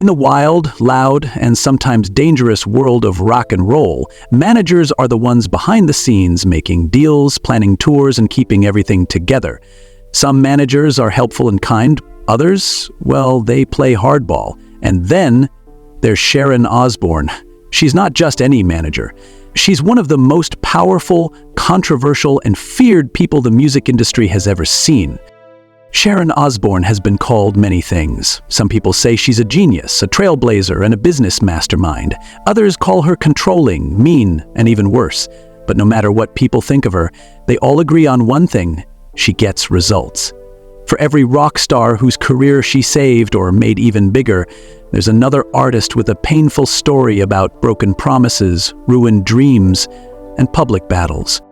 In the wild, loud, and sometimes dangerous world of rock and roll, managers are the ones behind the scenes making deals, planning tours, and keeping everything together. Some managers are helpful and kind, others, well, they play hardball. And then there's Sharon Osbourne. She's not just any manager. She's one of the most powerful, controversial, and feared people the music industry has ever seen. Sharon Osbourne has been called many things. Some people say she's a genius, a trailblazer, and a business mastermind. Others call her controlling, mean, and even worse. But no matter what people think of her, they all agree on one thing: she gets results. For every rock star whose career she saved or made even bigger, there's another artist with a painful story about broken promises, ruined dreams, and public battles.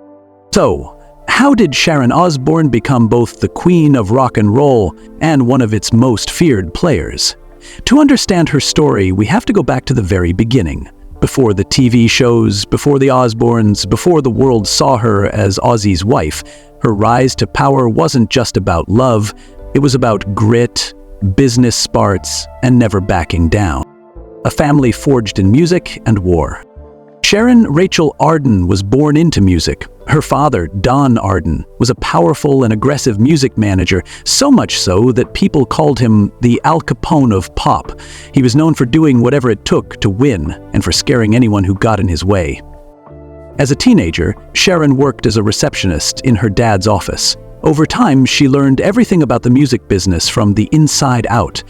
So, how did Sharon Osbourne become both the queen of rock and roll and one of its most feared players? To understand her story, we have to go back to the very beginning. Before the TV shows, before the Osbournes, before the world saw her as Ozzy's wife, her rise to power wasn't just about love, it was about grit, business smarts, and never backing down. A family forged in music and war. Sharon Rachel Arden was born into music. Her father, Don Arden, was a powerful and aggressive music manager, so much so that people called him the Al Capone of pop. He was known for doing whatever it took to win and for scaring anyone who got in his way. As a teenager, Sharon worked as a receptionist in her dad's office. Over time, she learned everything about the music business from the inside out.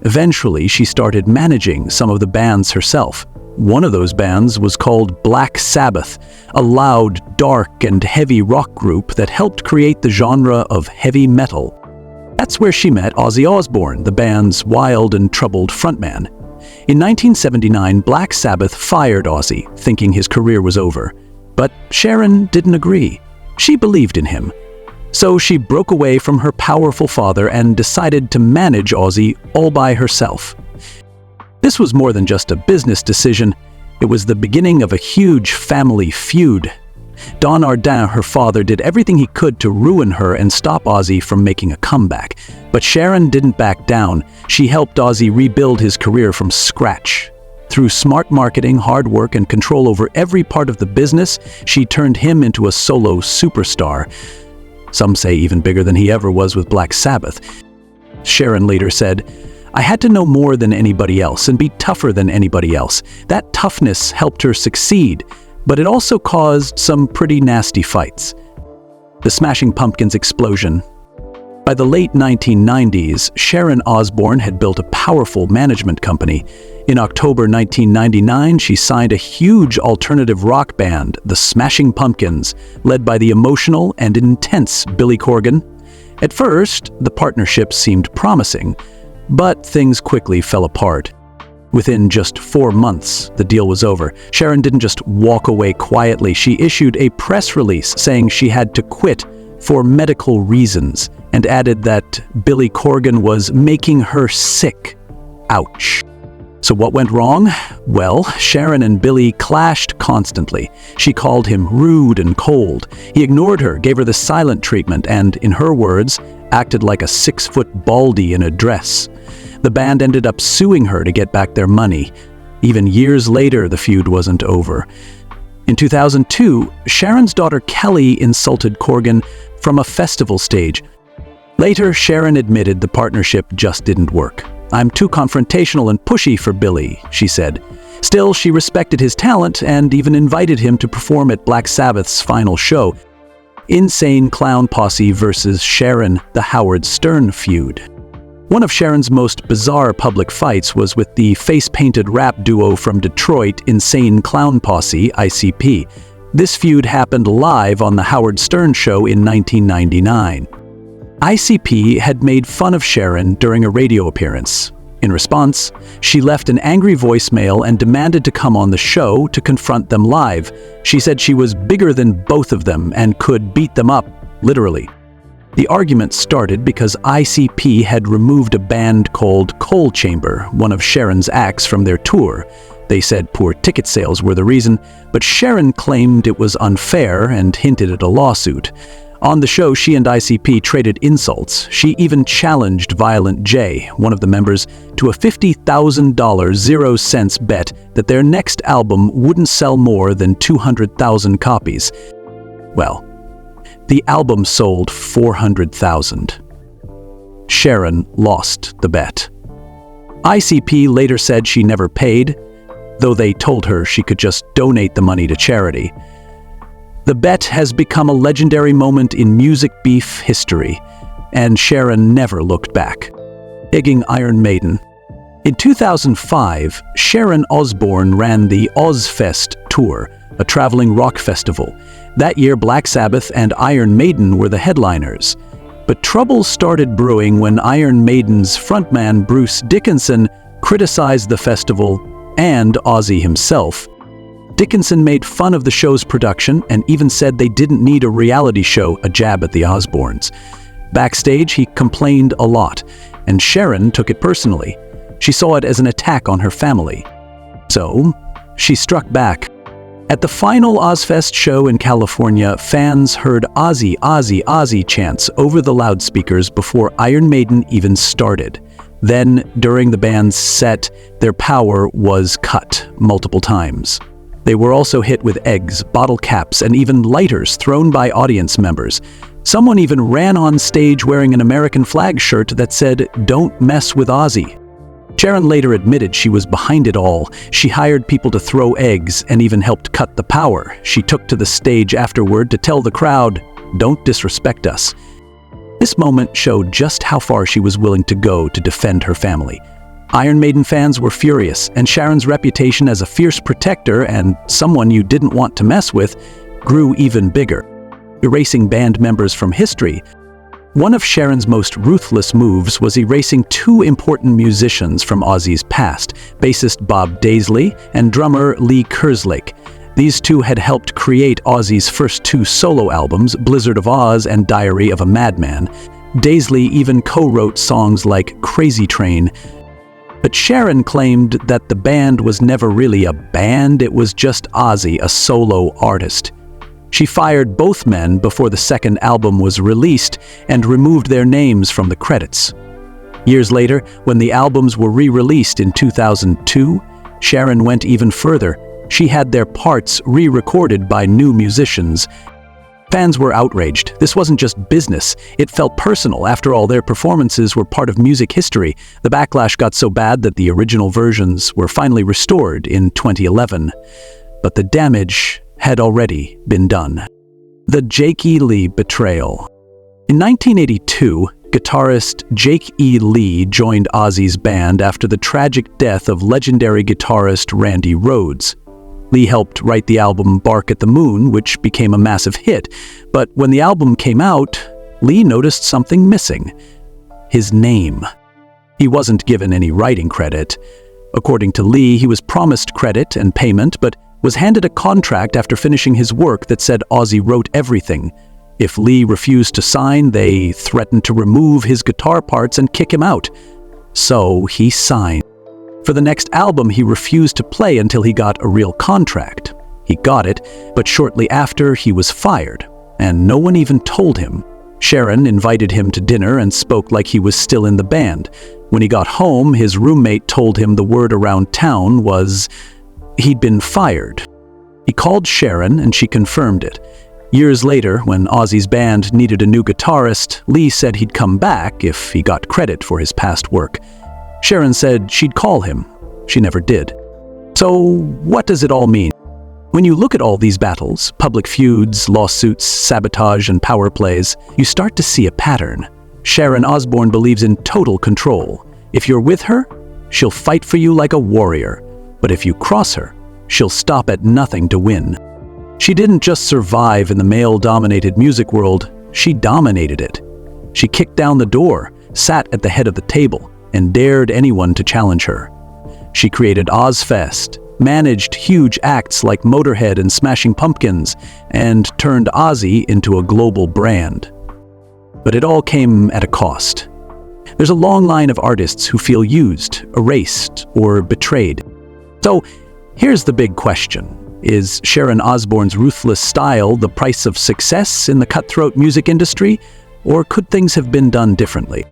Eventually, she started managing some of the bands herself. One of those bands was called Black Sabbath, a loud, dark, and heavy rock group that helped create the genre of heavy metal. That's where she met Ozzy Osbourne, the band's wild and troubled frontman. In 1979, Black Sabbath fired Ozzy, thinking his career was over. But Sharon didn't agree. She believed in him. So she broke away from her powerful father and decided to manage Ozzy all by herself. This was more than just a business decision. It was the beginning of a huge family feud. Don Arden, her father, did everything he could to ruin her and stop Ozzy from making a comeback. But Sharon didn't back down. She helped Ozzy rebuild his career from scratch. Through smart marketing, hard work, and control over every part of the business, she turned him into a solo superstar. Some say even bigger than he ever was with Black Sabbath. Sharon later said, "I had to know more than anybody else and be tougher than anybody else. That toughness helped her succeed, but it also caused some pretty nasty fights." The Smashing Pumpkins explosion. By the late 1990s, Sharon Osbourne had built a powerful management company. In October 1999, she signed a huge alternative rock band, the Smashing Pumpkins, led by the emotional and intense Billy Corgan. At first, the partnership seemed promising, but things quickly fell apart. Within just 4 months, the deal was over. Sharon didn't just walk away quietly. She issued a press release saying she had to quit for medical reasons and added that Billy Corgan was making her sick. Ouch. So what went wrong? Well, Sharon and Billy clashed constantly. She called him rude and cold. He ignored her, gave her the silent treatment, and, in her words, acted like a 6-foot baldy in a dress. The band ended up suing her to get back their money. Even years later, the feud wasn't over. In 2002, Sharon's daughter Kelly insulted Corgan from a festival stage. Later, Sharon admitted the partnership just didn't work. "I'm too confrontational and pushy for Billy," she said. Still, she respected his talent and even invited him to perform at Black Sabbath's final show, Insane Clown Posse versus Sharon the Howard Stern feud. One of Sharon's most bizarre public fights was with the face-painted rap duo from Detroit, Insane Clown Posse, ICP. This feud happened live on the Howard Stern Show in 1999. ICP had made fun of Sharon during a radio appearance. In response, she left an angry voicemail and demanded to come on the show to confront them live. She said she was bigger than both of them and could beat them up, literally. The argument started because ICP had removed a band called Coal Chamber, one of Sharon's acts, from their tour. They said poor ticket sales were the reason, but Sharon claimed it was unfair and hinted at a lawsuit. On the show, she and ICP traded insults. She even challenged Violent J, one of the members, to a $50,000 zero-cents bet that their next album wouldn't sell more than 200,000 copies. Well, the album sold 400,000. Sharon lost the bet. ICP later said she never paid, though they told her she could just donate the money to charity. The bet has become a legendary moment in music beef history, and Sharon never looked back. Egging Iron Maiden. In 2005, Sharon Osbourne ran the Ozfest tour, a traveling rock festival. That year, Black Sabbath and Iron Maiden were the headliners. But trouble started brewing when Iron Maiden's frontman Bruce Dickinson criticized the festival and Ozzy himself. Dickinson made fun of the show's production and even said they didn't need a reality show, a jab at the Osbournes. Backstage, he complained a lot, and Sharon took it personally. She saw it as an attack on her family. So, she struck back. At the final Ozfest show in California, fans heard Ozzy, Ozzy, Ozzy chants over the loudspeakers before Iron Maiden even started. Then, during the band's set, their power was cut multiple times. They were also hit with eggs, bottle caps, and even lighters thrown by audience members. Someone even ran on stage wearing an American flag shirt that said, "Don't mess with Ozzy." Sharon later admitted she was behind it all. She hired people to throw eggs and even helped cut the power. She took to the stage afterward to tell the crowd, "Don't disrespect us." This moment showed just how far she was willing to go to defend her family. Iron Maiden fans were furious, and Sharon's reputation as a fierce protector and someone you didn't want to mess with grew even bigger, erasing band members from history. One of Sharon's most ruthless moves was erasing two important musicians from Ozzy's past, bassist Bob Daisley and drummer Lee Kerslake. These two had helped create Ozzy's first two solo albums, Blizzard of Oz and Diary of a Madman. Daisley even co-wrote songs like Crazy Train. But Sharon claimed that the band was never really a band, it was just Ozzy, a solo artist. She fired both men before the second album was released and removed their names from the credits. Years later, when the albums were re-released in 2002, Sharon went even further. She had their parts re-recorded by new musicians. Fans were outraged. This wasn't just business. It felt personal. After all, their performances were part of music history. The backlash got so bad that the original versions were finally restored in 2011. But the damage had already been done. The Jake E. Lee betrayal. In 1982, guitarist Jake E. Lee joined Ozzy's band after the tragic death of legendary guitarist Randy Rhoads. Lee helped write the album Bark at the Moon, which became a massive hit. But when the album came out, Lee noticed something missing: his name. He wasn't given any writing credit. According to Lee, he was promised credit and payment, but was handed a contract after finishing his work that said Ozzy wrote everything. If Lee refused to sign, they threatened to remove his guitar parts and kick him out. So he signed. For the next album, he refused to play until he got a real contract. He got it, but shortly after, he was fired, and no one even told him. Sharon invited him to dinner and spoke like he was still in the band. When he got home, his roommate told him the word around town was he'd been fired. He called Sharon, and she confirmed it. Years later, when Ozzy's band needed a new guitarist, Lee said he'd come back if he got credit for his past work. Sharon said she'd call him. She never did. So, what does it all mean? When you look at all these battles, public feuds, lawsuits, sabotage, and power plays, you start to see a pattern. Sharon Osbourne believes in total control. If you're with her, she'll fight for you like a warrior. But if you cross her, she'll stop at nothing to win. She didn't just survive in the male-dominated music world, she dominated it. She kicked down the door, sat at the head of the table, and dared anyone to challenge her. She created Ozfest, managed huge acts like Motorhead and Smashing Pumpkins, and turned Ozzy into a global brand. But it all came at a cost. There's a long line of artists who feel used, erased, or betrayed. So, here's the big question. Is Sharon Osbourne's ruthless style the price of success in the cutthroat music industry, or could things have been done differently?